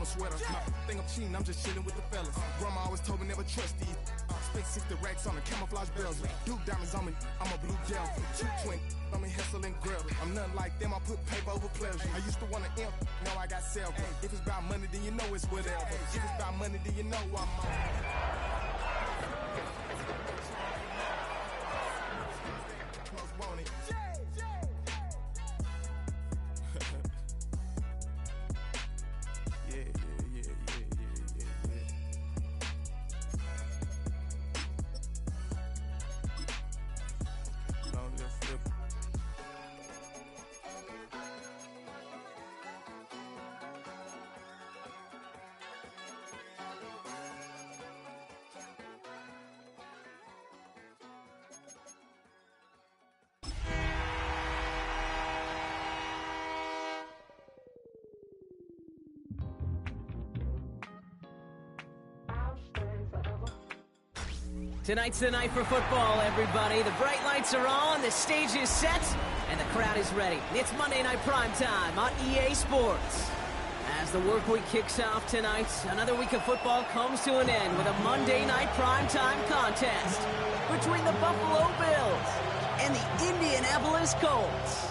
sweater. Think I'm cheating, I'm just chilling with the fellas. Grandma always told me never trust these. Spent 60 racks on the camouflage bells. Blue diamonds on me, I'm a blue gel. Two twin on me, hustle and grub. I'm nothing like them, I put paper over pleasure. I used to want to imp, now I got self. If it's about money, then you know it's whatever. If it's about money, then you know I'm on. Tonight's the night for football, everybody. The bright lights are on, the stage is set, and the crowd is ready. It's Monday Night Primetime on EA Sports. As the work week kicks off tonight, another week of football comes to an end with a Monday Night Primetime contest between the Buffalo Bills and the Indianapolis Colts.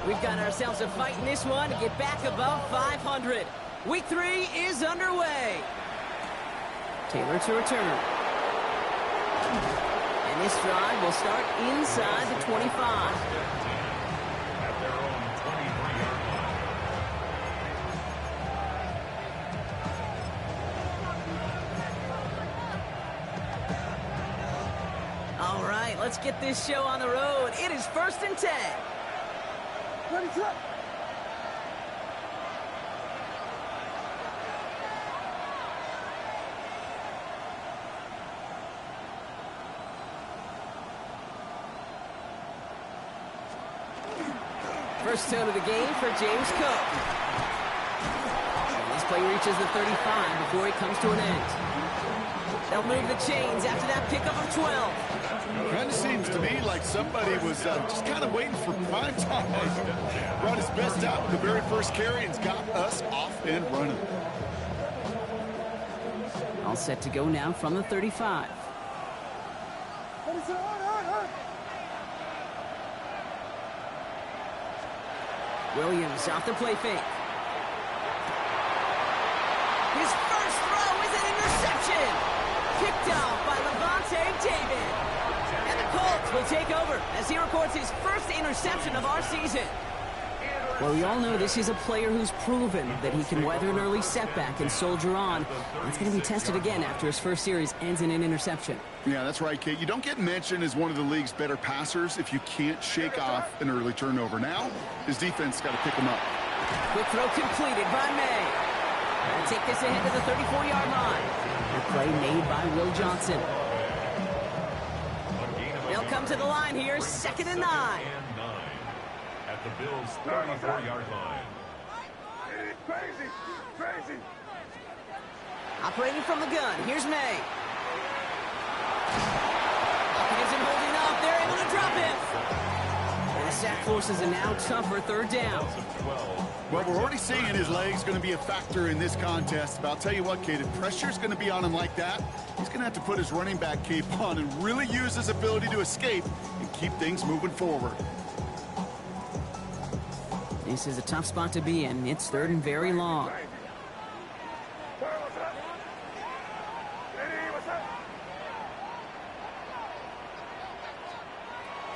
We've got ourselves a fight in this one to get back above 500. Week 3 is underway. Taylor to return. And this drive will start inside the 25. At their own 23-yard line. All right, let's get this show on the road. It is 1st and 10. First tone of the game for James Cook. And this play reaches the 35 before it comes to an end. They'll move the chains after that pickup of 12. Kind of seems to me like somebody was just kind of waiting for prime time. Brought his best out with the very first carry and's got us off and running. All set to go now from the 35. Williams off the play fake. His first throw is an interception. Picked off by Levante David. And the Colts will take over as he records his first interception of our season. Well, we all know this is a player who's proven that he can weather an early setback and soldier on. And it's going to be tested again after his first series ends in an interception. Yeah, that's right, Kate. You don't get mentioned as one of the league's better passers if you can't shake off an early turnover. Now, his defense got to pick him up. Quick throw completed by May. And take this ahead to the 34-yard line. A play made by Will Johnson. They'll come to the line here, 2nd and 9. At the Bills' 34-yard line. Crazy. Operating from the gun, here's May. Hopkins and holding up, they're able to drop him. And the sack forces a now tougher 3rd down. Well, we're already seeing his legs going to be a factor in this contest. But I'll tell you what, Kate, if pressure's going to be on him like that, he's going to have to put his running back cape on and really use his ability to escape and keep things moving forward. This is a tough spot to be in. It's 3rd and very long.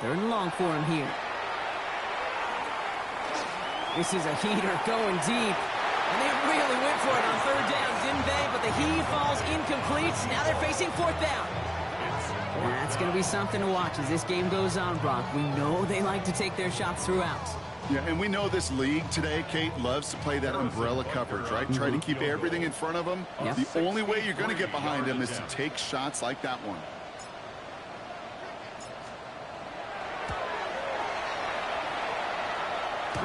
Third and long for him here. This is a heater going deep. And they really went for it on 3rd down, didn't they? But the heave falls incomplete. Now they're facing 4th down. That's going to be something to watch as this game goes on, Brock. We know they like to take their shots throughout. Yeah, and we know this league today, Kate, loves to play that umbrella coverage, right? Try to keep everything in front of them. Yep. The only way you're going to get behind them is to take shots like that one.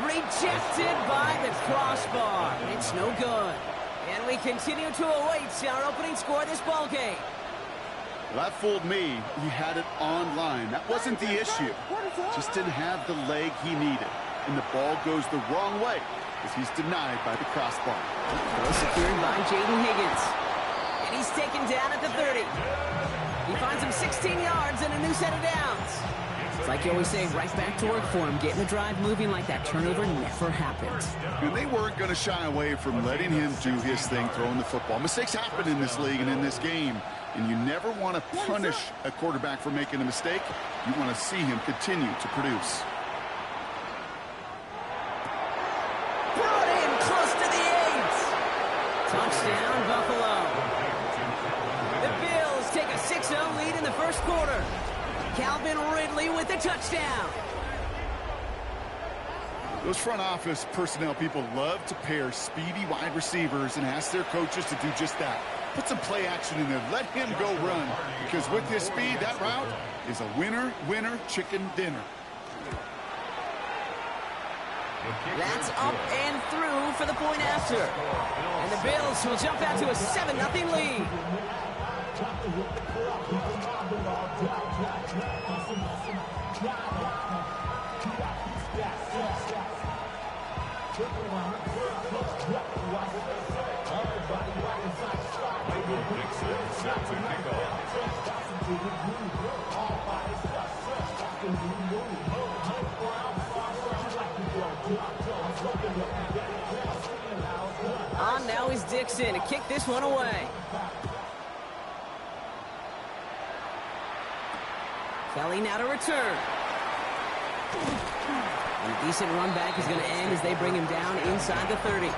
Rejected by the crossbar. It's no good. And we continue to await our opening score of this ball game. Well, that fooled me. He had it online. That wasn't the issue. Just didn't have the leg he needed. And the ball goes the wrong way as he's denied by the crossbar. Well secured by Jaden Higgins. And he's taken down at the 30. He finds him 16 yards and a new set of downs. It's like you always say, right back to work for him. Getting the drive moving like that turnover never happened. And they weren't going to shy away from letting him do his thing, throwing the football. Mistakes happen in this league and in this game. And you never want to punish a quarterback for making a mistake. You want to see him continue to produce. Brought in close to the 8. Touchdown, Buffalo. The Bills take a 6-0 lead in the first quarter. Calvin Ridley with the touchdown. Those front office personnel people love to pair speedy wide receivers and ask their coaches to do just that. Put some play action in there. Let him go run. Because with his speed, that route is a winner, winner, chicken dinner. That's up and through for the point after. And the Bills will jump out to a 7-0 lead. On now is Dixon to kick this one away. Kelly now to return. And a decent run back is going to end as they bring him down inside the 30.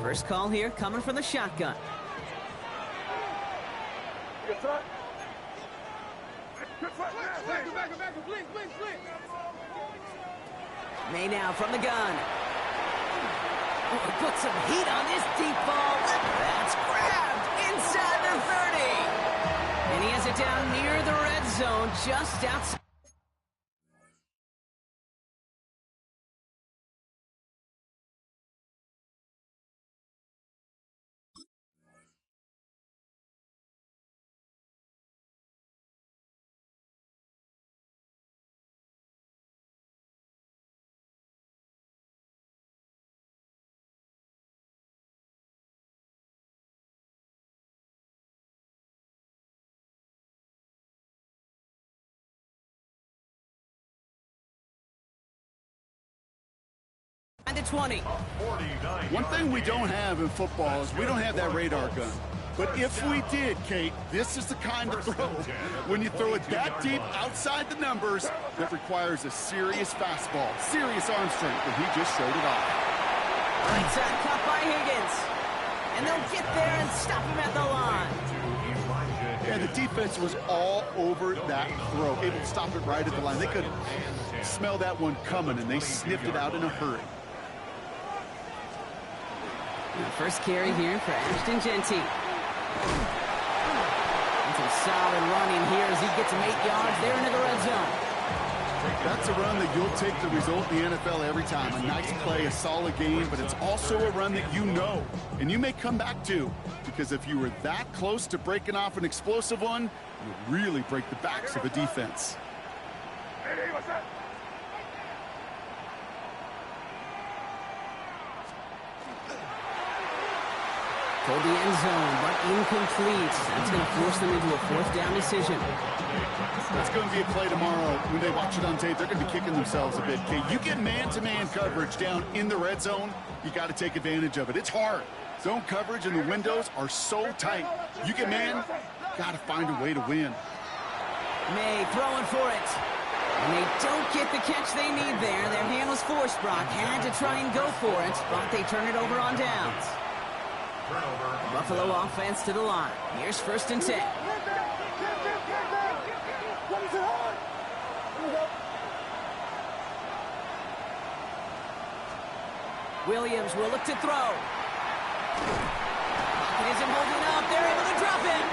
First call here coming from the shotgun. May now from the gun. Oh, put some heat on this deep ball. That's grabbed inside the 30. And he has it down near the red zone, just outside. To 20. One thing we don't have in football is we don't have that radar gun. But if we did, Kate, this is the kind of throw. When you throw it that deep outside the numbers, that requires a serious fastball, serious arm strength, and he just showed it off. Right side caught by Higgins. And they'll get there and stop him at the line. Yeah, the defense was all over that throw, able to stop it right at the line. They could smell that one coming, and they sniffed it out in a hurry. First carry here for Ashton Genty. And some solid running here as he gets him 8 yards there into the red zone. That's a run that you'll take the result in the NFL every time. A nice play, a solid game, but it's also a run that you know, and you may come back to, because if you were that close to breaking off an explosive one, you really break the backs of a defense. Toward the end zone, but incomplete. That's going to force them into a fourth down decision. That's going to be a play tomorrow. When they watch it on tape, they're going to be kicking themselves a bit. Okay, you get man-to-man coverage down in the red zone, you got to take advantage of it. It's hard. Zone coverage and the windows are so tight. You get man, got to find a way to win. May throwing for it. And they don't get the catch they need there. Their hand was forced, Brock. Had to try and go for it, but they turn it over on downs. Buffalo offense to the line. Here's 1st and 10. Williams will look to throw. It isn't holding up. They're able to drop it.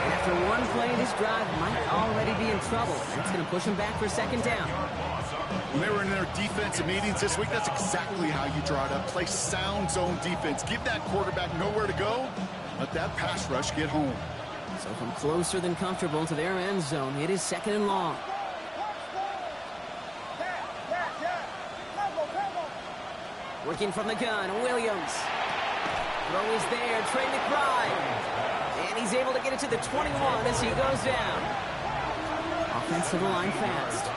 And after one play, this drive might already be in trouble. That's going to push them back for second down. When they were in their defensive meetings this week, that's exactly how you draw it up. Play sound zone defense. Give that quarterback nowhere to go. Let that pass rush get home. So from closer than comfortable to their end zone, it is second and long. Working from the gun, Williams. Throw is there, Trey McBride. And he's able to get it to the 21 as he goes down. Offense to the line fast.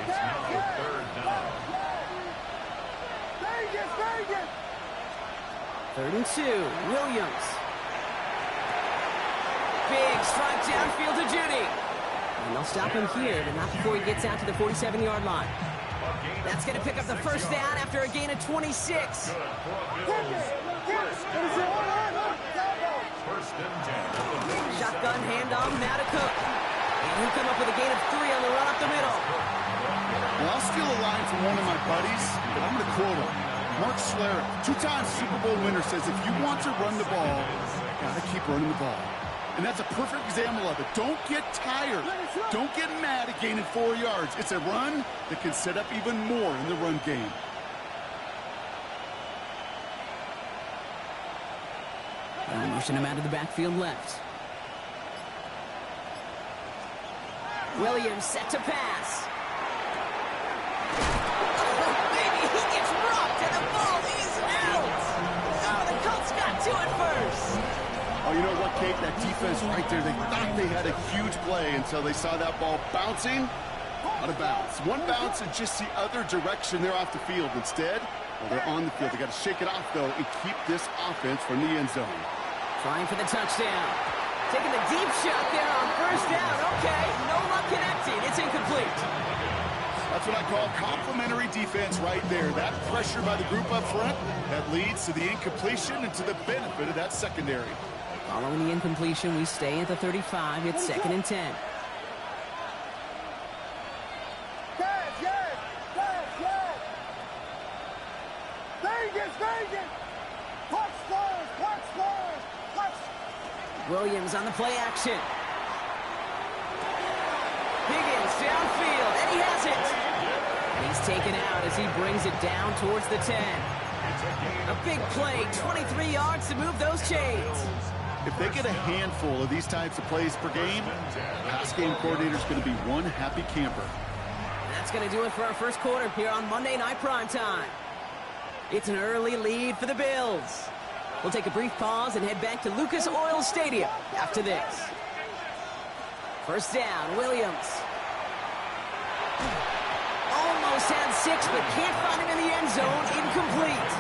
It's now third down. 3rd and 2, Williams. Big strike downfield to Judy. And they'll stop him here, but not before he gets out to the 47-yard line. That's going to pick up the first down after a gain of 26. Shotgun handoff, Madden. And he'll come up with a gain of 3 on the run up the middle. Well, I'll steal a line from one of my buddies, but I'm going to quote him. Mark Schlereth, 2-time Super Bowl winner, says if you want to run the ball, you got to keep running the ball. And that's a perfect example of it. Don't get tired. Don't get mad at gaining 4 yards. It's a run that can set up even more in the run game. And motion him out of the backfield left. Williams set to pass. Oh, baby, he gets rocked and the ball is out. Oh, the Colts got to it first. Oh, you know what, Kate? That defense right there, they thought they had a huge play until they saw that ball bouncing out of bounds. One bounce in just the other direction. They're off the field. Instead, well, they're on the field. They got to shake it off, though, and keep this offense from the end zone. Trying for the touchdown. Taking the deep shot there on first down. Okay, no luck connecting. It's incomplete. That's what I call complimentary defense right there. That pressure by the group up front, that leads to the incompletion and to the benefit of that secondary. Following the incompletion, we stay at the 35. It's 2nd and 10. Williams on the play action. Higgins downfield, and he has it. And he's taken out as he brings it down towards the 10. A big play, 23 yards to move those chains. If they get a handful of these types of plays per game, pass game coordinator's going to be one happy camper. And that's going to do it for our first quarter here on Monday Night Primetime. It's an early lead for the Bills. We'll take a brief pause and head back to Lucas Oil Stadium after this. First down, Williams. Almost had 6, but can't find him in the end zone. Incomplete.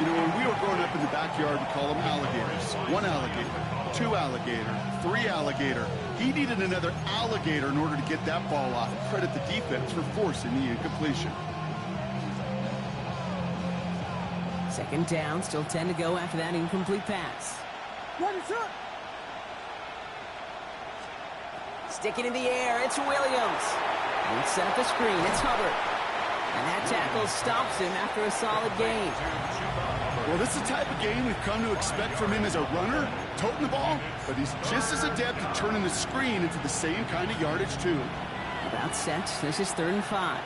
You know, when we were growing up in the backyard, we call them alligators. 1 alligator, 2 alligator, 3 alligator. He needed another alligator in order to get that ball off. Credit the defense for forcing the incompletion. Second down, still 10 to go after that incomplete pass. Stick it in the air, it's Williams. Won't set up a screen, it's Hubbard. And that tackle stops him after a solid gain. Well, this is the type of game we've come to expect from him as a runner, toting the ball, but he's just as adept at turning the screen into the same kind of yardage, too. About set, this is 3rd and 5.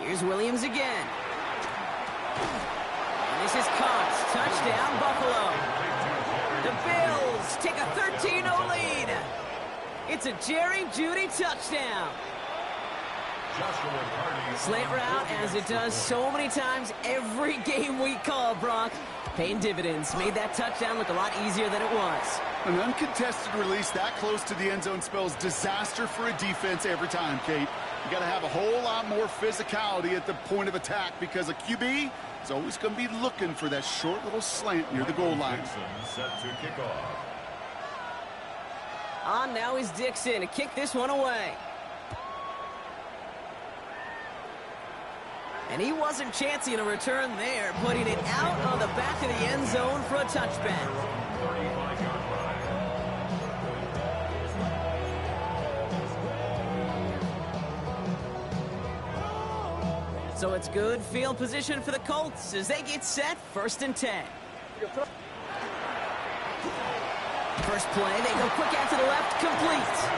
Here's Williams again. And this is caught. Touchdown, Buffalo. The Bills take a 13-0 lead. It's a Jerry Jeudy touchdown. Slant route, as it does so many times every game we call, Brock. Paying dividends. Made that touchdown look a lot easier than it was. An uncontested release that close to the end zone spells disaster for a defense every time, Kate. You got to have a whole lot more physicality at the point of attack because a QB is always going to be looking for that short little slant near the goal line. Set to kick off. On now is Dixon to kick this one away. And he wasn't chancing a return there, putting it out on the back of the end zone for a touchback. So it's good field position for the Colts as they get set, 1st and 10. First play, they go quick out to the left, complete.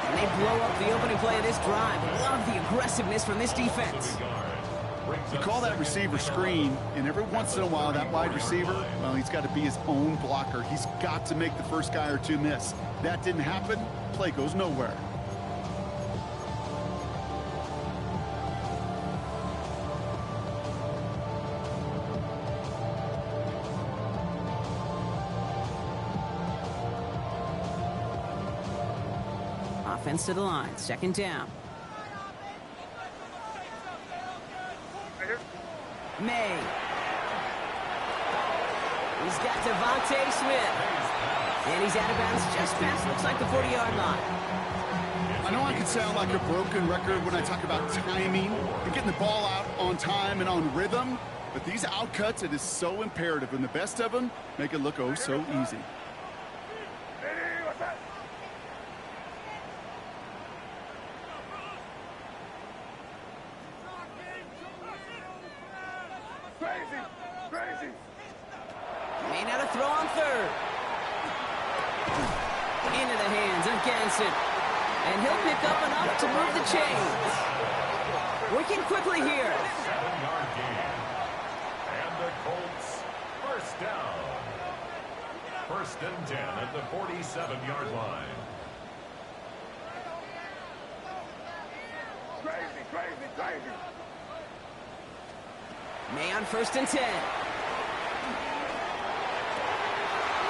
And they blow up the opening play of this drive. Love the aggressiveness from this defense. You call that receiver screen, and every once in a while, that wide receiver, well, he's got to be his own blocker. He's got to make the first guy or two miss. That didn't happen, play goes nowhere. Offense to the line, 2nd down. May. He's got Devontae Smith. And he's out of bounds just past, looks like the 40-yard line. I know I can sound like a broken record when I talk about timing and getting the ball out on time and on rhythm, but these outcuts, it is so imperative, and the best of them make it look oh so easy. May now to throw on 3rd. Into the hands of Ganson. And he'll pick up enough to move the chains. Working quickly here. 7-yard gain. And the Colts, 1st down. 1st and 10 at the 47-yard line. Crazy. May on 1st and 10.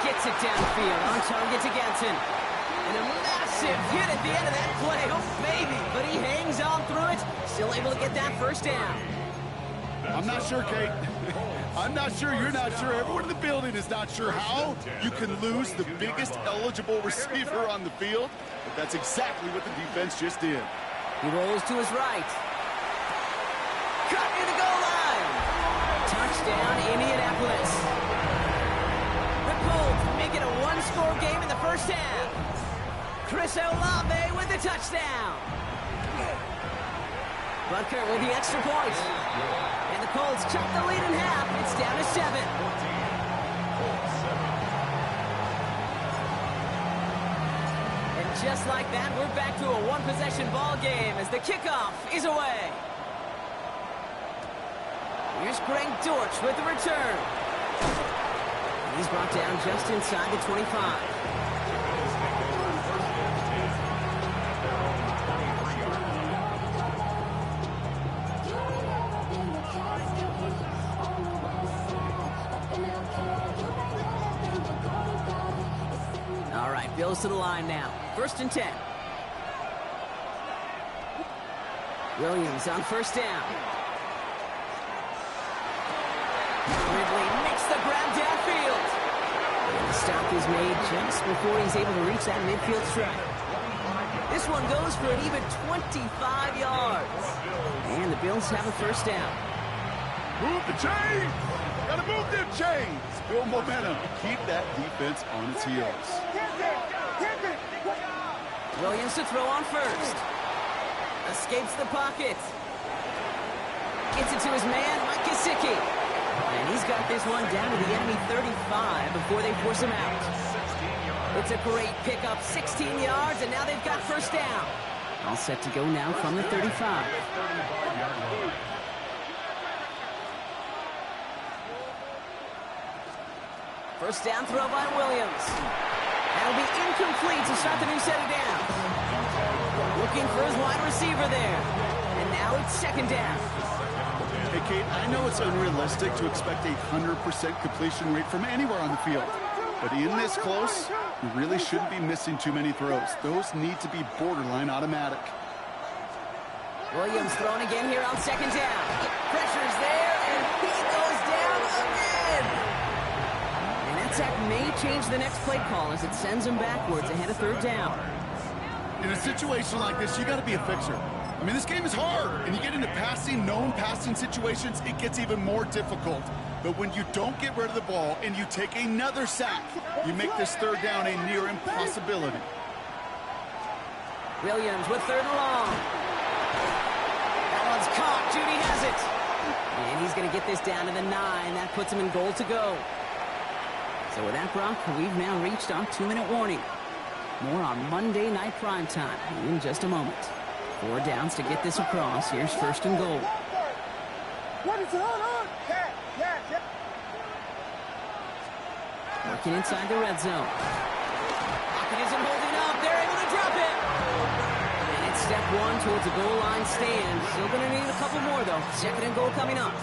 Gets it downfield, on target to Ganson. And a massive hit at the end of that play. Oh, baby. But he hangs on through it. Still able to get that 1st down. I'm not sure, Kate. I'm not sure, you're not sure. Everyone in the building is not sure how you can lose the biggest eligible receiver on the field. But that's exactly what the defense just did. He rolls to his right. Cut near the goal line. Touchdown, Indianapolis. The Colts make it a 1-score game in the 1st half. Chris Olave with the touchdown. Butker with the extra point. And the Colts chop the lead in half. It's down to 7. And just like that, we're back to a 1-possession ball game as the kickoff is away. Here's Greg Dortch with the return. He's brought down just inside the 25. All right, Bills to the line now. 1st and 10. Williams on 1st down. Ridley makes the grab downfield. And the stop is made just before he's able to reach that midfield strike. This one goes for an even 25 yards. And the Bills have a 1st down. Move the chains! Gotta move them chains! Build momentum. Keep that defense on its heels. Williams to throw on 1st. Escapes the pocket. Gets it to his man, Mike Gesicki. And he's got this one down to the enemy 35 before they force him out. It's a great pickup, 16 yards, and now they've got 1st down. All set to go now from the 35. First down throw by Williams. That'll be incomplete to start the new set of downs. Looking for his wide receiver there. And now it's 2nd down. Hey, Kate, I know it's unrealistic to expect a 100% completion rate from anywhere on the field. But in this close, you really shouldn't be missing too many throws. Those need to be borderline automatic. Williams throwing again here on 2nd down. Pressure's there, and he goes down again. And that sack may change the next play call as it sends him backwards ahead of 3rd down. In a situation like this, you got to be a fixer. I mean, this game is hard, and you get into known passing situations, it gets even more difficult. But when you don't get rid of the ball and you take another sack, you make this 3rd down a near impossibility. Williams with 3rd and long. That one's caught. Judy has it. And he's going to get this down to the 9. That puts him in goal to go. So with that, Brock, we've now reached our 2-minute warning. More on Monday Night Primetime in just a moment. 4 downs to get this across. Here's first and goal. Working inside the red zone. Pocket isn't holding up. They're able to drop it. And it's step 1 towards a goal line stand. Still going to need a couple more, though. Second and goal coming up.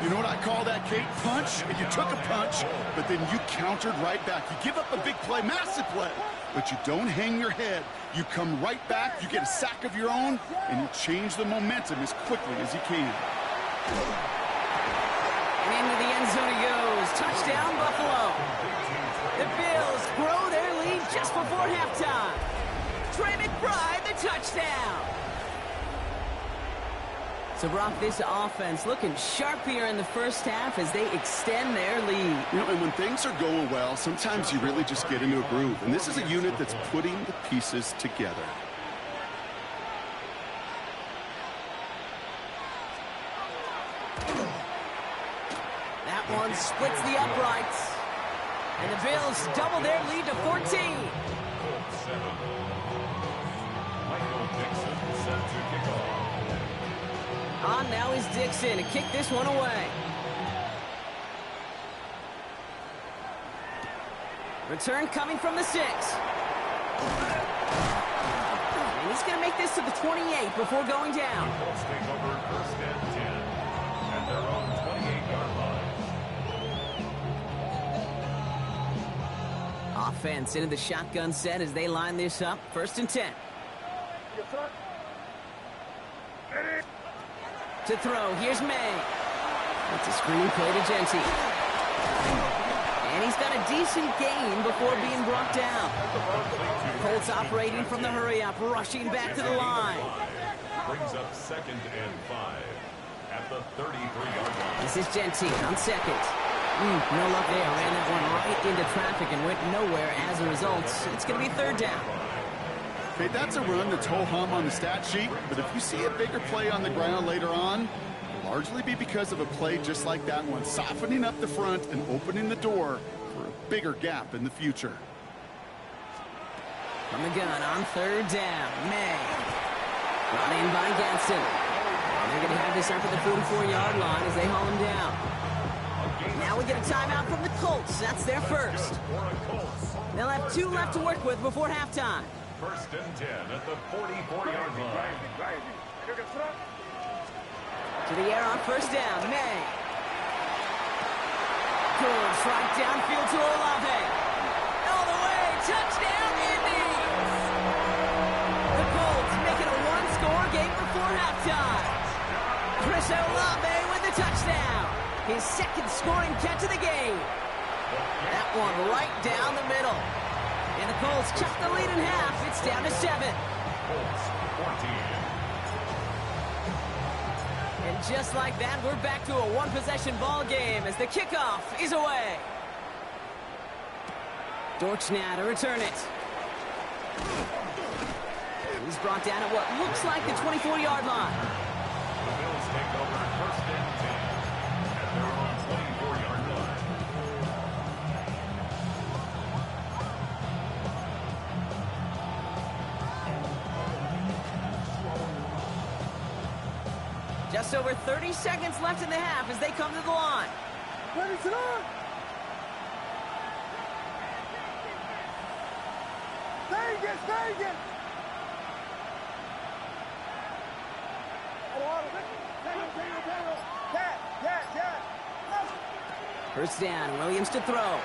You know what I call that, Kate? Punch. You took a punch, but then you countered right back. You give up a big play, massive play, but you don't hang your head. You come right back, you get a sack of your own, and you change the momentum as quickly as you can. And into the end zone he goes. Touchdown, Buffalo. The Bills grow their lead just before halftime. Trey McBride, the touchdown. So, Brock, this offense looking sharp here in the first half as they extend their lead. You know, and when things are going well, sometimes you really just get into a groove. And this is a unit that's putting the pieces together. That one splits the uprights. And the Bills double their lead to 14. Colts 7. Michael Dixon set to kick off. On now is Dixon to kick this one away. Return coming from the 6. And he's going to make this to the 28 before going down. Colts take over first and 10 at their own 28-yard line. Offense into the shotgun set as they line this up. First and 10. To throw, here's May. That's a screen play to Genty. And he's got a decent gain before being brought down. Colts operating from the hurry-up, rushing back to the line. Brings up second and 5 at the 33-yard line. This is Genty on second. No luck there. Ran that one right into traffic and went nowhere as a result. It's going to be third down. Okay, that's a run that's ho-hum on the stat sheet, but if you see a bigger play on the ground later on, it'll largely be because of a play just like that one, softening up the front and opening the door for a bigger gap in the future. From the gun on third down, May. Brought in by Gadsden. And they're going to have this up at the 44-yard line as they haul him down. Now we get a timeout from the Colts. That's their first. They'll have 2 left to work with before halftime. First and 10 at the 44-yard line. To the air on first down, May. Goes right downfield to Olave. All the way, touchdown, Indians! The Colts make it a 1-score game before halftime. Chris Olave with the touchdown. His second scoring catch of the game. That one right down the middle. And the Colts cut the lead in half. It's down to 7. Colts 14. And just like that, we're back to a one-possession ball game as the kickoff is away. Dortch now to return it. He's brought down at what looks like the 24-yard line. The Bills take over first and 10 at their own 24-yard line. Just over 30 seconds left in the half as they come to the line. Ready to run. Vegas. First down, Williams to throw.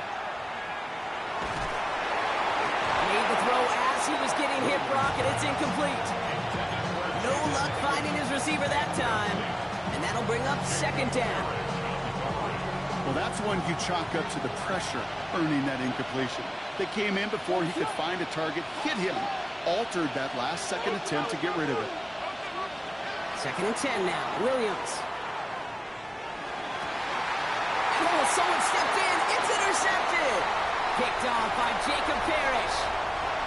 Made the throw as he was getting hit, Brock, and it's incomplete. No luck finding his receiver that time. And that'll bring up second down. Well, that's one you chalk up to the pressure earning that incompletion. They came in before he could find a target, hit him, altered that last second attempt to get rid of it. Second and 10 now, Williams. Oh, someone stepped in, it's intercepted. Picked off by Jacob Parrish.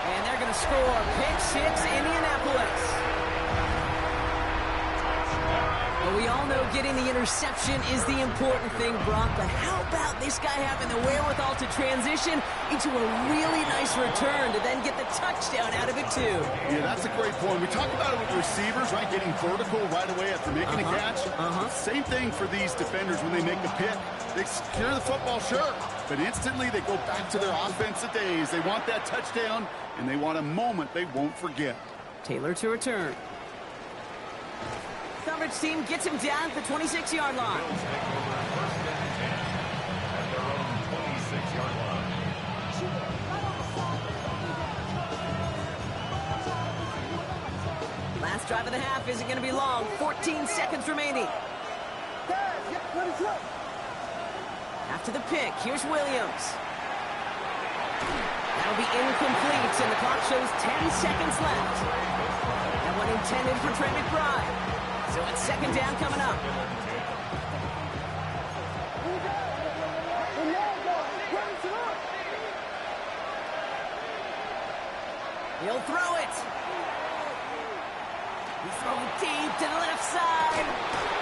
And they're going to score pick 6, Indianapolis. getting the interception is the important thing, Brock, but how about this guy having the wherewithal to transition into a really nice return to then get the touchdown out of it, too? Yeah, that's a great point. We talk about it with receivers, right, getting vertical right away after making a catch. Same thing for these defenders when they make the pick. They secure the football, sure, but instantly they go back to their offensive days. They want that touchdown, and they want a moment they won't forget. Taylor to return. Coverage team gets him down at the 26-yard line. Bills take over first and 10 at their own 26-yard line. Last drive of the half isn't going to be long. 14 seconds remaining. After the pick, here's Williams. That'll be incomplete, and the clock shows 10 seconds left. That one intended for Trey McBride. So it's second down coming up. He'll throw it. He's throwing deep to the left side.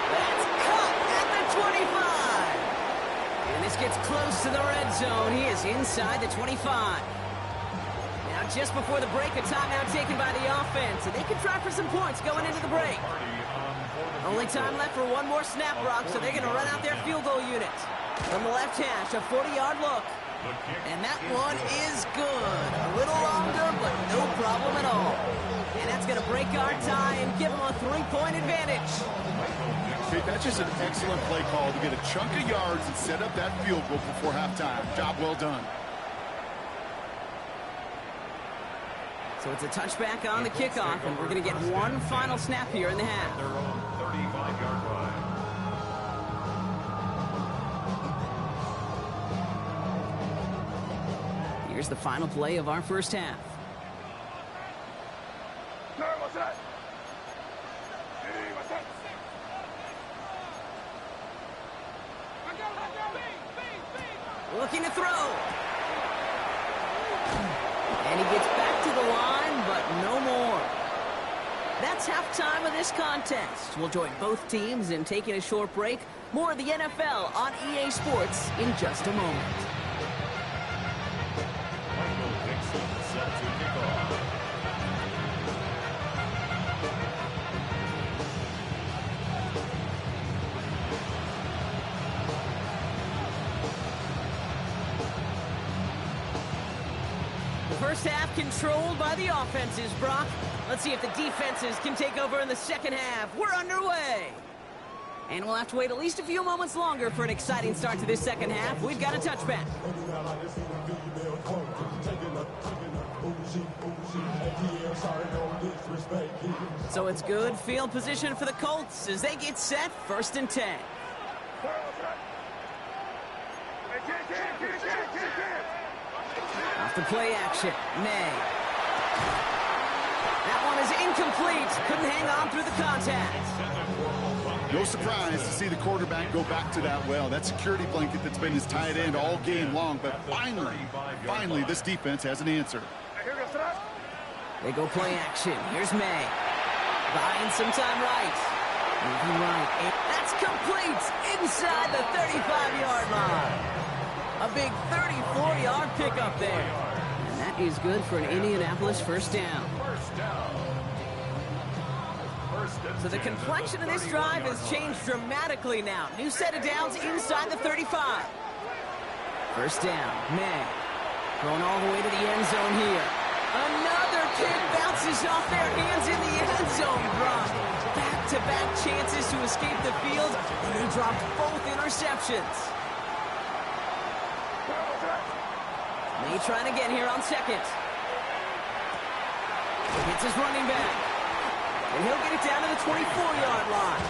That's caught at the 25. And this gets close to the red zone. He is inside the 25. Now just before the break, a timeout taken by the offense. And they can try for some points going into the break. Only time left for one more snap, Brock, so they're going to run out their field goal unit. From the left hash, a 40-yard look. And that one is good. A little longer, but no problem at all. And that's going to break our tie and give them a 3-point advantage. Okay, that's just an excellent play call to get a chunk of yards and set up that field goal before halftime. Job well done. So it's a touchback on the kickoff, and we're going to get one final snap here in the half. Their own 35-yard line. Here's the final play of our first half. Looking to throw. And he gets back to the line, but no more. That's halftime of this contest. We'll join both teams in taking a short break. More of the NFL on EA Sports in just a moment. Michael Dixon set to kick off. First half controlled by the offenses, Brock. Let's see if the defenses can take over in the second half. We're underway. And we'll have to wait at least a few moments longer for an exciting start to this second half. We've got a touchback. So it's good field position for the Colts as they get set, 1st and 10. Off the play action, May. That one is incomplete. Couldn't hang on through the contact. No surprise to see the quarterback go back to that well. That security blanket that's been his tight end all game long. But finally, this defense has an answer. They go play action. Here's May. Buying some time right. Moving right. And that's complete inside the 35-yard line. A big 34-yard pickup there. And that is good for an Indianapolis first down. So the complexion of this drive has changed dramatically now. New set of downs inside the 35. First down, May. Going all the way to the end zone here. Another kick bounces off their hands in the end zone, Brock. Back-to-back chances to escape the field, and they dropped both interceptions. May trying again here on second. Hits his running back. And he'll get it down to the 24-yard line.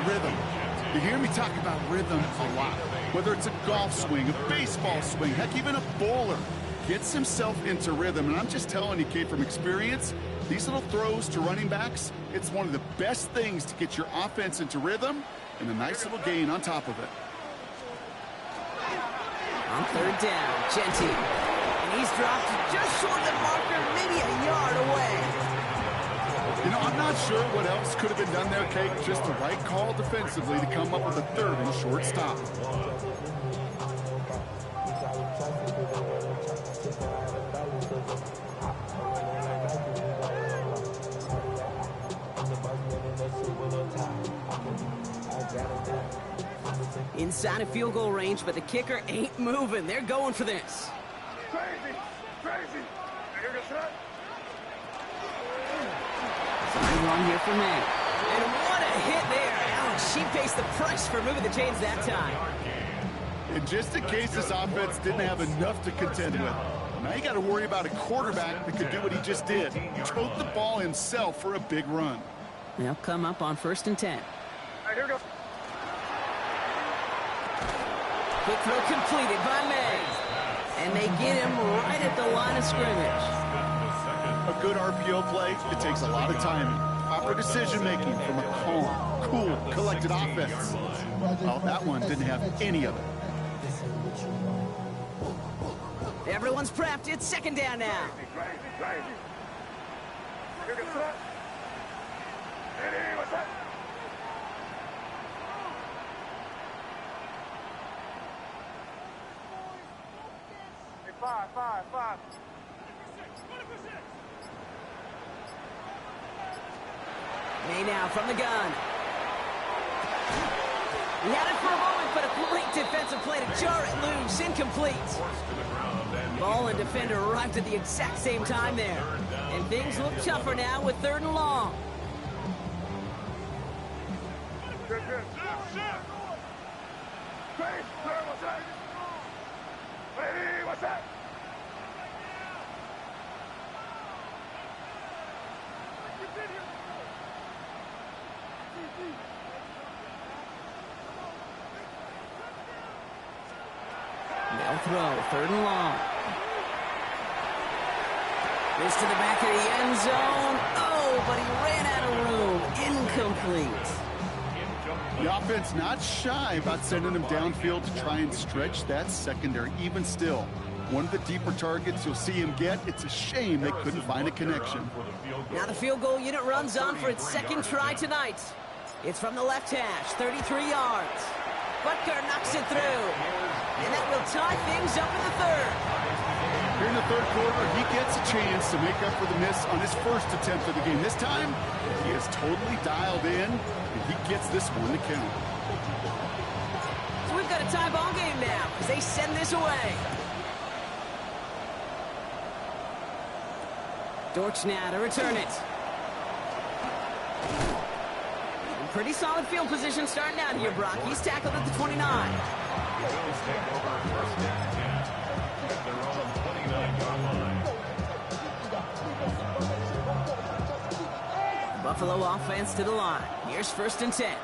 Rhythm. You hear me talk about rhythm a lot. Whether it's a golf swing, a baseball swing, heck, even a bowler. Gets himself into rhythm. And I'm just telling you, Kate, from experience, these little throws to running backs, it's one of the best things to get your offense into rhythm and a nice little gain on top of it. On third down, Genty. And he's dropped just short of the marker, maybe a yard away. You know, I'm not sure what else could have been done there, Kate. Just the right call defensively to come up with a third and short stop. Inside of field goal range, but the kicker ain't moving. They're going for this. Crazy! Crazy! Here goes that. Something wrong here for May. And what a hit there. Alex, she faced the price for moving the chains that time. And just in case this offense didn't have enough to contend with, now you got to worry about a quarterback that could do what he just did. Tote the ball himself for a big run. They'll come up on 1st and 10. All right, here goes. Quick throw completed by May. And they get him right at the line of scrimmage. A good RPO play, it takes a lot of timing. Proper decision-making from a calm, cool, collected offense. Well, that one didn't have any of it. Everyone's prepped. It's 2nd down now. Crazy! Here goes that. Hey, what's that? Hey, five. May now from the gun. He had it for a moment, but a great defensive play to jar it loose. Incomplete. Ball and defender arrived at the exact same time there. And things look tougher now with 3rd and long. Good. Crazy! What's that? Hey, what's that? They'll throw 3rd and long. This to the back of the end zone. Oh, but he ran out of room. Incomplete. The offense not shy about sending him downfield to try and stretch that secondary. Even still, one of the deeper targets you'll see him get. It's a shame they couldn't find a connection. Now the field goal unit runs on for its 2nd try tonight. It's from the left hash, 33 yards. Butker knocks it through. And that will tie things up in the 3rd. Here in the 3rd quarter, he gets a chance to make up for the miss on his first attempt of the game. This time, he is totally dialed in, and he gets this one to count. So we've got a tie ball game now as they send this away. Dortch now to return it. And pretty solid field position starting out here, Brock. He's tackled at the 29. Buffalo offense to the line. Here's 1st and 10.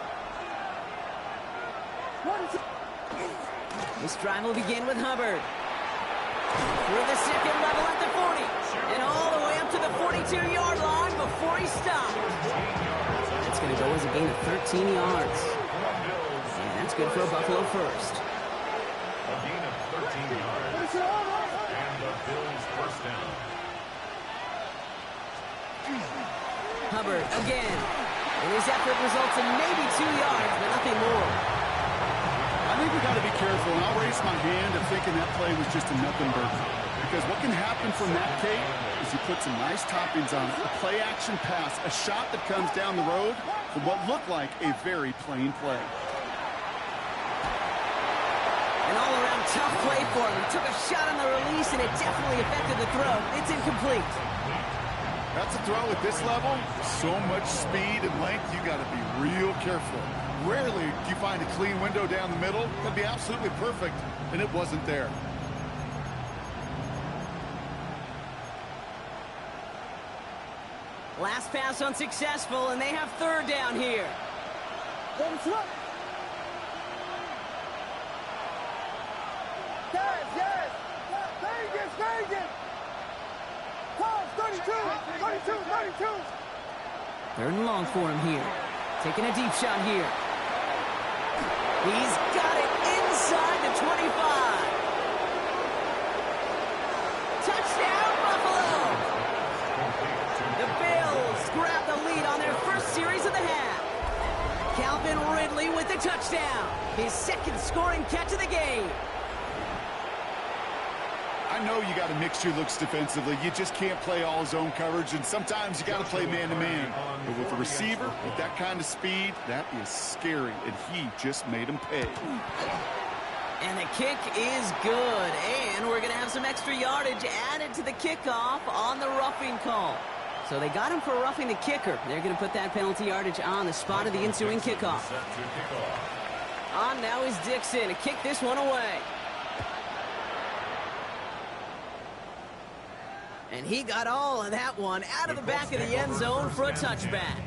This drive will begin with Hubbard. Through the 2nd level at the 40. And all the way up to the 42-yard line before he stopped. That's going to go as a gain of 13 yards. And that's good for a Buffalo first. A gain of 13 yards. And the Bills' 1st down. Hubbard again. And his effort results in maybe 2 yards, but nothing more. I think we got to be careful, and I'll raise my hand of thinking that play was just a nothing burger. Because what can happen from that, Kate, is you put some nice toppings on it. A play-action pass, a shot that comes down the road from what looked like a very plain play. An all-around tough play for him. He took a shot on the release, and it definitely affected the throw. It's incomplete. That's a throw at this level. So much speed and length, you got to be real careful. Rarely do you find a clean window down the middle. That'd be absolutely perfect, and it wasn't there. Last pass unsuccessful, and they have 3rd down here. Yes! Vegas! Pause, 32! 3rd and long for him here. Taking a deep shot here. He's got it inside the 25. Touchdown, Buffalo! The Bills grab the lead a touchdown. His second scoring catch of the game. I know you got to mix your looks defensively. You just can't play all zone coverage, and sometimes you got to play man-to-man. But with a receiver with that kind of speed, that is scary, and he just made him pay. And the kick is good, and we're going to have some extra yardage added to the kickoff on the roughing call. So they got him for roughing the kicker. They're going to put that penalty yardage on the spot of the ensuing kickoff. On now is Dixon to kick this one away. And he got all of that one out of the back of the end zone for a touchback.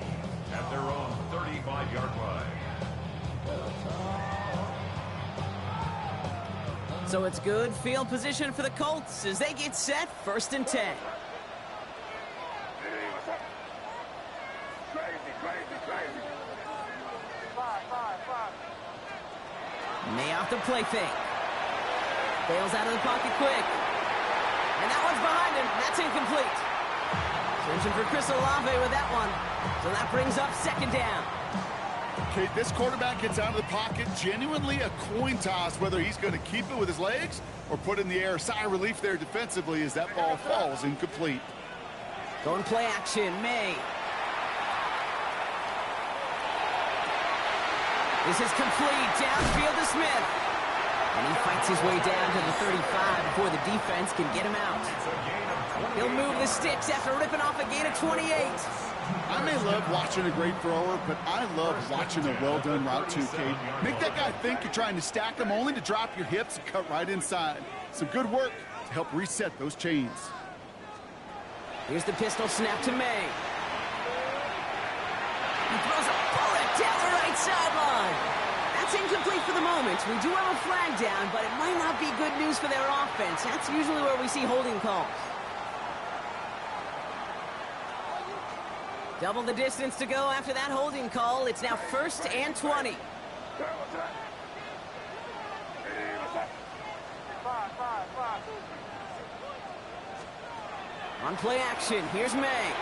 At their own 35-yard line. So it's good field position for the Colts as they get set, 1st and 10. May off the play fake. Bails out of the pocket quick. And that one's behind him. That's incomplete. Searching for Chris Olave with that one. So that brings up 2nd down. Okay, this quarterback gets out of the pocket, genuinely a coin toss whether he's going to keep it with his legs or put it in the air. Sigh of relief there defensively as that ball falls incomplete. Going play action, May. This is complete, downfield to Smith. And he fights his way down to the 35 before the defense can get him out. He'll move the sticks after ripping off a gain of 28. I may love watching a great thrower, but I love watching a well-done route too, Kate. Make that guy think you're trying to stack them only to drop your hips and cut right inside. Some good work to help reset those chains. Here's the pistol snap to May. He throws a bullet down the right sideline. That's incomplete for the moment. We do have a flag down, but it might not be good news for their offense. That's usually where we see holding calls. Double the distance to go after that holding call. It's now 1st and 20. On play action, here's May.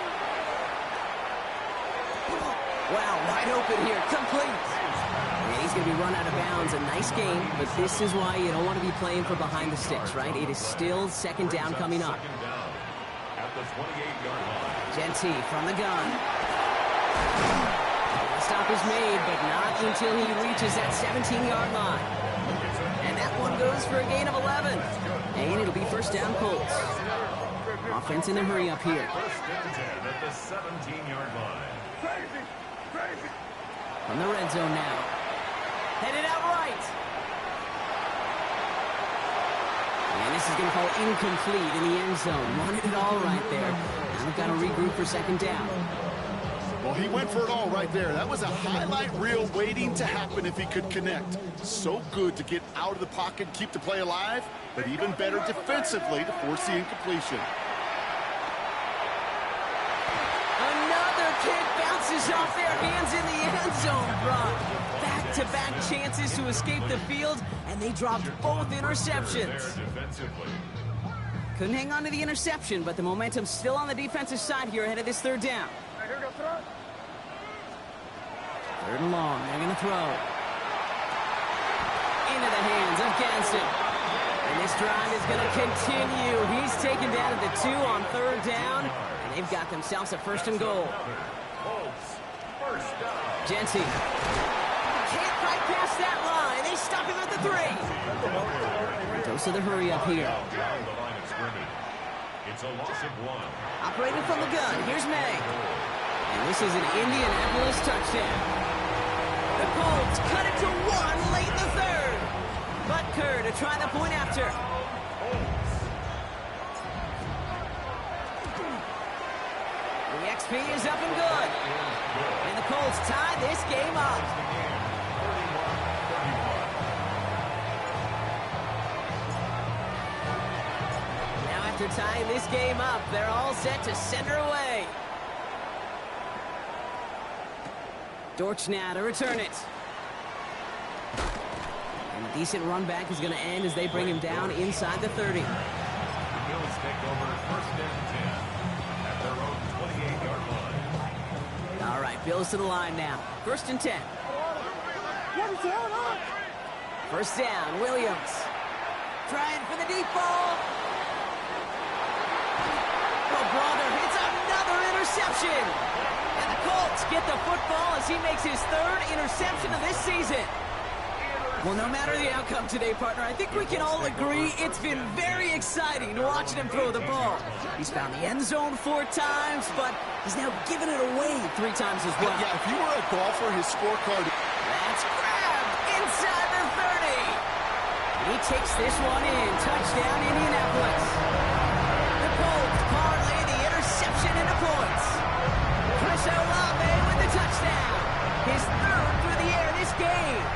Wow, wide open here, complete. And he's going to be run out of bounds. A nice game, but this is why you don't want to be playing for behind the sticks, right? It is still 2nd down coming up. At the 28-yard line. Genty from the gun. The stop is made, but not until he reaches that 17-yard line. And that one goes for a gain of 11. And it'll be 1st down Colts. Offense in a hurry up here. 1st and 10 at the 17-yard line. From the red zone now. Headed out right. And this is going to fall incomplete in the end zone. Wanted it all right there. Now we've got to regroup for 2nd down. Well, he went for it all right there. That was a highlight reel waiting to happen if he could connect. So good to get out of the pocket and keep the play alive, but even better defensively to force the incompletion. Another kick bounces off their hands in the end zone, Brock. Back-to-back chances to escape the field, and they dropped both interceptions. Couldn't hang on to the interception, but the momentum's still on the defensive side here ahead of this 3rd down. 3rd and long, they're going to throw. Into the hands of Ganson. And this drive is going to continue. He's taken down at the 2 on 3rd down, and they've got themselves a 1st and goal. Genty. Can't fight past that line. They stop him at the 3. Dose of the hurry up here. It's a loss of 1. Operating from the gun, here's May. And this is an Indianapolis touchdown. The Colts cut it to 1 late in the 3rd. Butker to try the point after. The XP is up and good. And the Colts tie this game up. Now after tying this game up, they're all set to send her away. Dortch now to return it. And a decent run back is going to end as they bring him down inside the 30. The Bills take over 1st and 10 at their own 28-yard line. All right, Bills to the line now. 1st and 10. First down, Williams. Trying for the deep ball. Oh, brother, it's another interception. And the Colts get the football as he makes his third interception of this season. Well, no matter the outcome today, partner, I think we can all agree it's been very exciting watching him throw the ball. He's found the end zone 4 times, but he's now given it away 3 times as well. Yeah, if you were a golfer, his scorecard... That's grabbed inside the 30. He takes this one in. Touchdown, Indianapolis. The Colts parlay the interception into points. Chris Olave with the touchdown. His third through the air this game.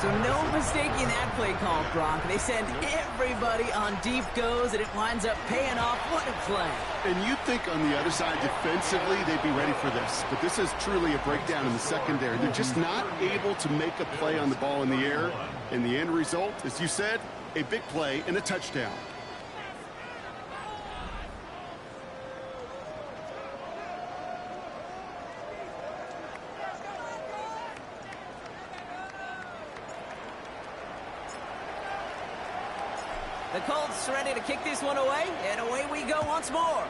So no mistaking that play call, Brock. They send everybody on deep goes, and it winds up paying off. What a play. And you'd think on the other side, defensively, they'd be ready for this. But this is truly a breakdown in the secondary. They're just not able to make a play on the ball in the air. And the end result, as you said, a big play and a touchdown. The Colts ready to kick this one away, and away we go once more.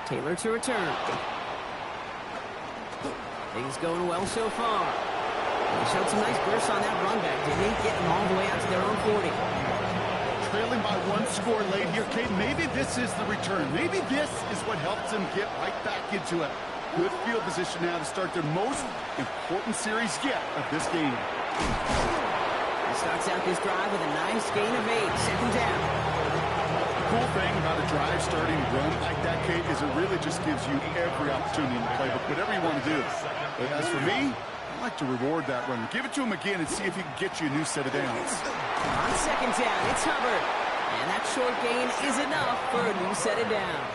Taylor to return. Things going well so far. They showed some nice bursts on that run back, didn't he? Getting all the way out to their own 40. Trailing by 1 score late here, Kate. Maybe this is the return. Maybe this is what helps them get right back into it. Good field position now to start their most important series yet of this game. Starts out this drive with a nice gain of 8. Second down. The cool thing about a drive starting run like that, Kate, is it really just gives you every opportunity in the playbook, whatever you want to do. But as for me, I like to reward that runner. Give it to him again and see if he can get you a new set of downs. On second down, it's Hubbard. And that short gain is enough for a new set of downs.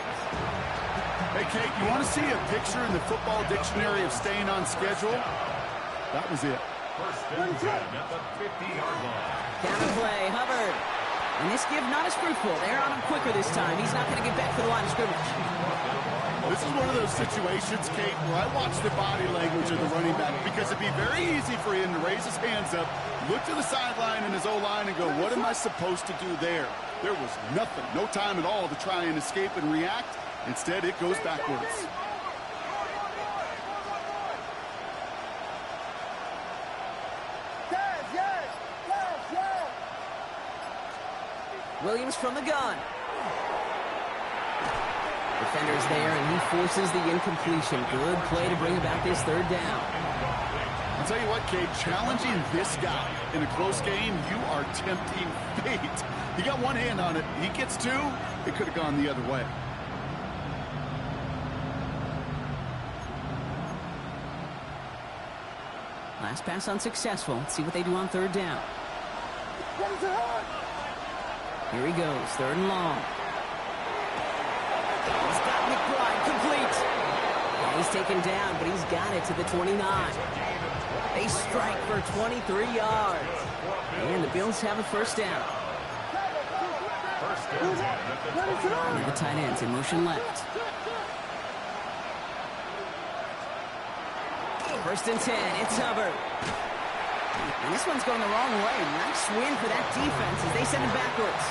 Hey, Kate, you want to see a picture in the football dictionary of staying on schedule? That was it. First and 10 at the 50-yard line. Counter play, Hubbard. And this give not as fruitful. They're on him quicker this time. He's not going to get back to the line of scrimmage. This is one of those situations, Kate, where I watch the body language of the running back because it'd be very easy for him to raise his hands up, look to the sideline in his O-line and go, what am I supposed to do there? There was nothing, no time at all to try and escape and react. Instead, it goes backwards. Williams from the gun. Defender's there, and he forces the incompletion. Good play to bring about this third down. I'll tell you what, Kate, challenging this guy in a close game, you are tempting fate. He got one hand on it. He gets 2. It could have gone the other way. Last pass unsuccessful. Let's see what they do on third down. Here he goes, third and long. He's got McBride complete. Yeah, he's taken down, but he's got it to the 29. They strike for 23 yards. And the Bills have a first down. First and 10 at the 20-yard And the tight ends in motion left. First and 10, it's Hubbard. And this one's going the wrong way. Nice win for that defense as they send it backwards.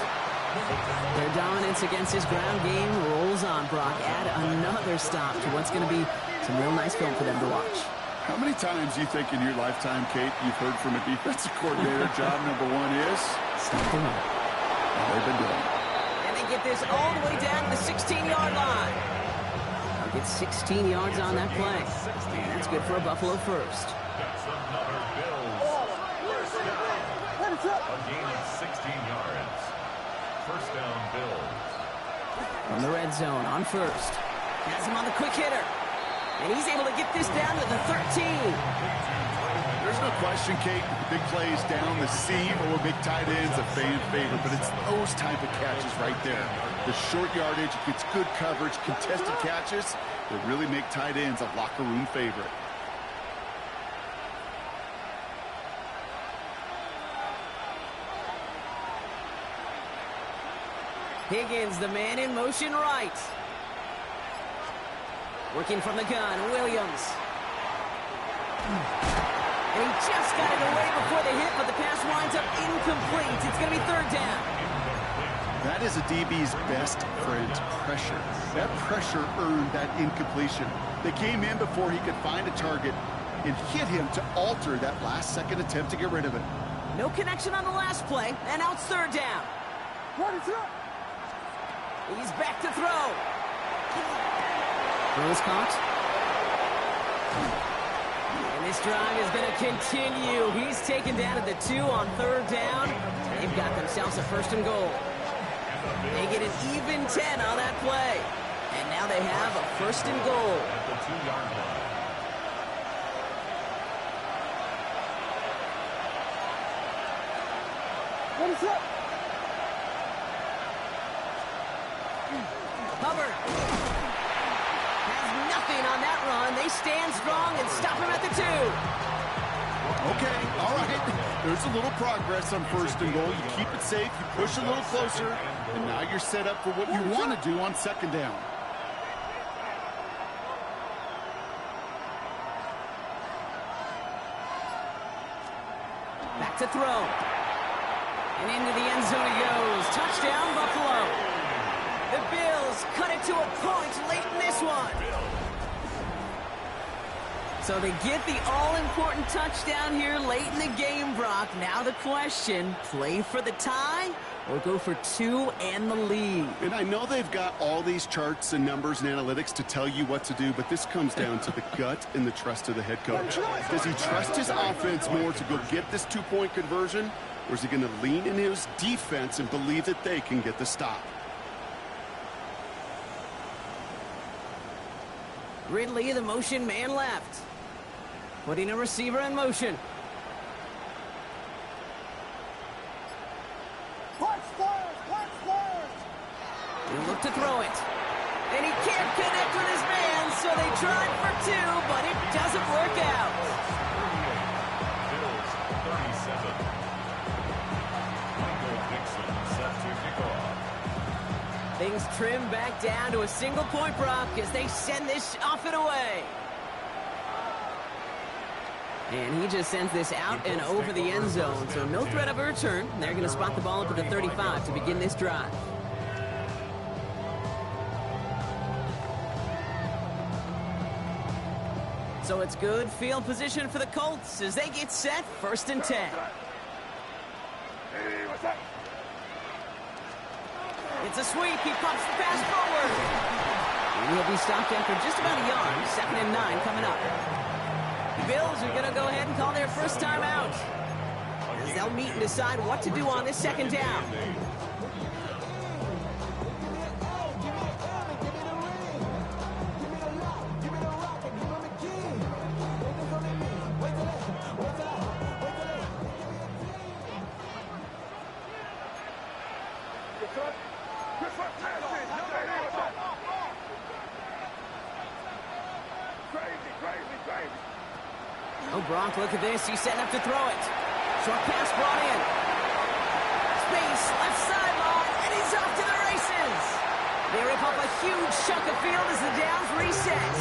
Their dominance against his ground game rolls on, Brock. Add another stop to what's going to be some real nice film for them to watch. How many times do you think in your lifetime, Kate, you've heard from a defensive coordinator, job number 1 is? Stop the run. They've been doing it. And they get this all the way down to the 16-yard line. They'll get 16 yards on that play. And that's good for a Buffalo first. That's another Bills. First down. A gain of 16 yards. First down, Bills. From the red zone on first. Has him on the quick hitter. And he's able to get this down to the 13. There's no question, Kate, the big plays down the seam or big tight ends a fan favorite, but it's those type of catches right there. The short yardage, gets good coverage, contested catches that really make tight ends a locker room favorite. Higgins, the man in motion right. Working from the gun, Williams. And he just got it away before the hit, but the pass winds up incomplete. It's going to be third down. That is a DB's best friend, pressure. That pressure earned that incompletion. They came in before he could find a target and hit him to alter that last-second attempt to get rid of it. No connection on the last play, and now it's third down. What is up? He's back to throw. Throws caught. And this drive is going to continue. He's taken down at the 2 on third down. They've got themselves a first and goal. They get an even 10 on that play. And now they have a first and goal. At the 2-yard line. What is up? Hubbard has nothing on that run. They stand strong and stop him at the 2. Okay, all right. There's a little progress on first and goal. You keep it safe, you push a little closer, and now you're set up for what you want to do on second down. Back to throw. And into the end zone he goes. Touchdown, Buffalo. The Bills cut it to a point late in this one. So they get the all-important touchdown here late in the game, Brock. Now the question, play for the tie or go for 2 and the lead? And I know they've got all these charts and numbers and analytics to tell you what to do, but this comes down to the gut and the trust of the head coach. Does he trust his offense more to go get this 2-point conversion, or is he going to lean in his defense and believe that they can get the stop? Ridley, the motion man left. Putting a receiver in motion. He'll look to throw it. And he can't connect with his man, so they tried for 2, but it doesn't work out. Bills 37. Michael Dixon set to kick off. Things trim back down to a single point, Brock, as they send this off and away. And he just sends this out and over the end zone, so no threat of a return. They're going to spot the ball up at the 35 to begin this drive. So it's good field position for the Colts as they get set, first and 10. Hey, what's up? It's a sweep. He pumps the pass forward. And he'll be stopped after just about a yard. 2nd and 9 coming up. The Bills are going to go ahead and call their first time out, as they'll meet and decide what to do on this second down. Oh, Bronk, look at this. He's setting up to throw it. Short pass brought in. Space, left sideline, and he's off to the races. They rip up a huge chunk of field as the downs reset.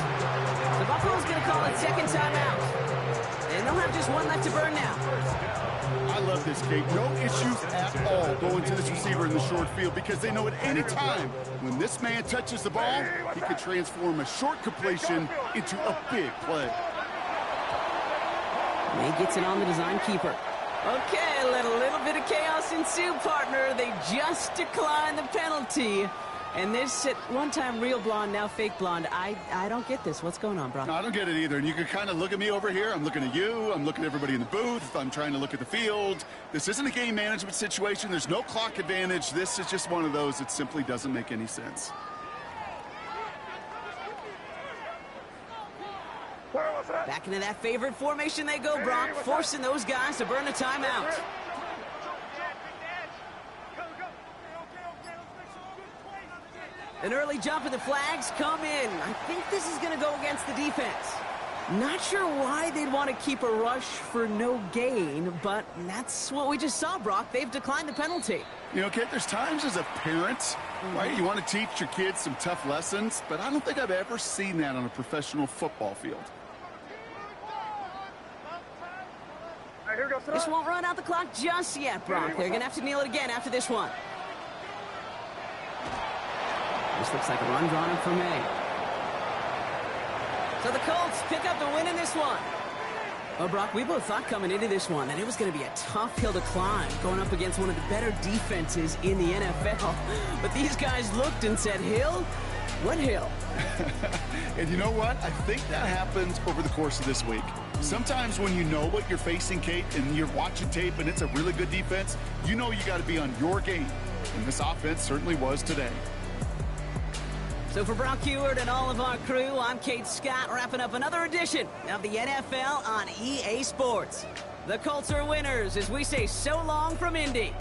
The Buffalo's going to call it second timeout. And they'll have just one left to burn now. I love this, Kate. No issues at all going to this receiver in the short field because they know at any time when this man touches the ball, he can transform a short completion into a big play. May gets it on the design keeper. Okay, let a little bit of chaos ensue, partner. They just declined the penalty. And this at one time real blonde, now fake blonde. I don't get this. What's going on, bro? No, I don't get it either. And you can kind of look at me over here. I'm looking at you. I'm looking at everybody in the booth. I'm trying to look at the field. This isn't a game management situation. There's no clock advantage. This is just one of those that simply doesn't make any sense. Back into that favorite formation they go, Brock, forcing those guys to burn a timeout. An early jump and the flags come in. I think this is going to go against the defense. Not sure why they'd want to keep a rush for no gain, but that's what we just saw, Brock. They've declined the penalty. You know, Kate, there's times as a parent, right, you want to teach your kids some tough lessons, but I don't think I've ever seen that on a professional football field. This won't run out the clock just yet, Brock. They're going to have to kneel it again after this one. This looks like a run drawn up for me. So the Colts pick up the win in this one. Well, Brock, we both thought coming into this one that it was going to be a tough hill to climb, going up against one of the better defenses in the NFL. But these guys looked and said, hill? What hill? And you know what? I think that happens over the course of this week. Sometimes when you know what you're facing, Kate, and you're watching tape and it's a really good defense, you know you got to be on your game. And this offense certainly was today. So for Brock Heward and all of our crew, I'm Kate Scott, wrapping up another edition of the NFL on EA Sports. The Colts are winners as we say so long from Indy.